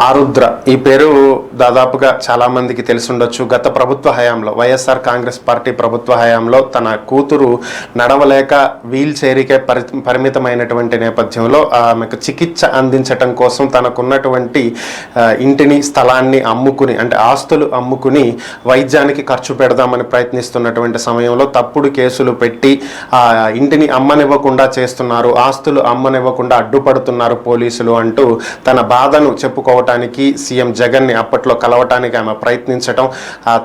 ఆరుద్ర ఈ పేరు దాదాపుగా చాలామందికి తెలిసి ఉండొచ్చు. గత ప్రభుత్వ హయాంలో వైఎస్ఆర్ కాంగ్రెస్ పార్టీ ప్రభుత్వ హయాంలో తన కూతురు నడవలేక వీల్ చైర్కే పరిమితమైనటువంటి నేపథ్యంలో ఆమెకు చికిత్స అందించటం కోసం తనకున్నటువంటి ఇంటిని స్థలాన్ని అమ్ముకుని, అంటే ఆస్తులు అమ్ముకుని వైద్యానికి ఖర్చు పెడదామని ప్రయత్నిస్తున్నటువంటి సమయంలో తప్పుడు కేసులు పెట్టి ఇంటిని అమ్మనివ్వకుండా చేస్తున్నారు, ఆస్తులు అమ్మనివ్వకుండా అడ్డుపడుతున్నారు పోలీసులు అంటూ తన బాధను చెప్పుకోవడానికి సీఎం జగన్ని అప్పట్లో కలవటానికి ఆమె ప్రయత్నించడం,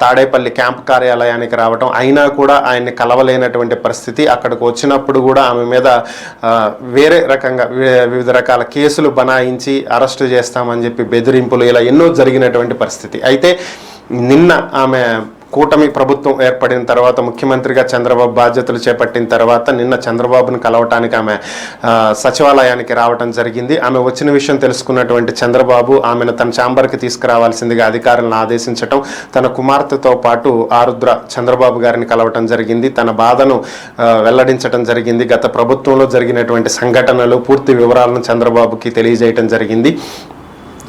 తాడేపల్లి క్యాంప్ కార్యాలయానికి రావటం, అయినా కూడా ఆయన్ని కలవలేనటువంటి పరిస్థితి. అక్కడికి వచ్చినప్పుడు కూడా ఆమె మీద వేరే రకంగా వివిధ రకాల కేసులు బనాయించి అరెస్టు చేస్తామని చెప్పి బెదిరింపులు, ఇలా ఎన్నో జరిగినటువంటి పరిస్థితి. అయితే నిన్న ఆమె కూటమి ప్రభుత్వం ఏర్పడిన తర్వాత, ముఖ్యమంత్రిగా చంద్రబాబు బాధ్యతలు చేపట్టిన తర్వాత నిన్న చంద్రబాబును కలవటానికి ఆమె సచివాలయానికి రావడం జరిగింది. ఆమె వచ్చిన విషయం తెలుసుకున్నటువంటి చంద్రబాబు ఆమెను తన ఛాంబర్కి తీసుకురావాల్సిందిగా అధికారులను ఆదేశించటం, తన కుమార్తెతో పాటు ఆరుద్ర చంద్రబాబు గారిని కలవటం జరిగింది. తన బాధను వెల్లడించడం జరిగింది. గత ప్రభుత్వంలో జరిగినటువంటి సంఘటనలు, పూర్తి వివరాలను చంద్రబాబుకి తెలియజేయటం జరిగింది.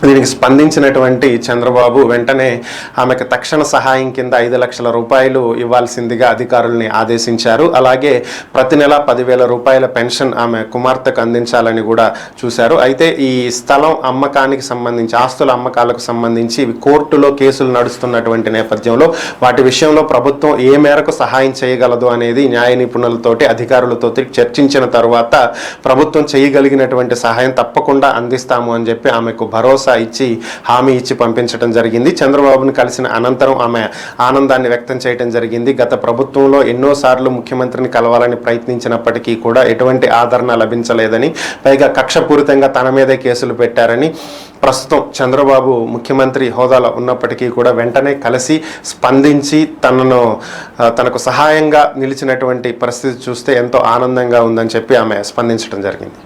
దీనికి స్పందించినటువంటి చంద్రబాబు వెంటనే ఆమెకు తక్షణ సహాయం కింద 5 లక్షల రూపాయలు ఇవ్వాల్సిందిగా అధికారుల్ని ఆదేశించారు. అలాగే ప్రతి నెల 10,000 రూపాయల పెన్షన్ ఆమె కుమార్తెకు అందించాలని కూడా చూశారు. అయితే ఈ స్థలం అమ్మకానికి సంబంధించి, ఆస్తుల అమ్మకాలకు సంబంధించి కోర్టులో కేసులు నడుస్తున్నటువంటి నేపథ్యంలో వాటి విషయంలో ప్రభుత్వం ఏ మేరకు సహాయం చేయగలదు అనేది న్యాయ నిపుణులతోటి, అధికారులతో చర్చించిన తర్వాత ప్రభుత్వం చేయగలిగినటువంటి సహాయం తప్పకుండా అందిస్తాము అని చెప్పి ఆమెకు భరోసా ఇచ్చి, హామీ ఇచ్చి పంపించడం జరిగింది. చంద్రబాబును కలిసిన అనంతరం ఆమె ఆనందాన్ని వ్యక్తం చేయడం జరిగింది. గత ప్రభుత్వంలో ఎన్నోసార్లు ముఖ్యమంత్రిని కలవాలని ప్రయత్నించినప్పటికీ కూడా ఎటువంటి ఆదరణ లభించలేదని, పైగా కక్షపూరితంగా తన మీదే కేసులు పెట్టారని, ప్రస్తుతం చంద్రబాబు ముఖ్యమంత్రి హోదాలో ఉన్నప్పటికీ కూడా వెంటనే కలిసి స్పందించి తనకు సహాయంగా నిలిచినటువంటి పరిస్థితి చూస్తే ఎంతో ఆనందంగా ఉందని చెప్పి ఆమె స్పందించడం జరిగింది.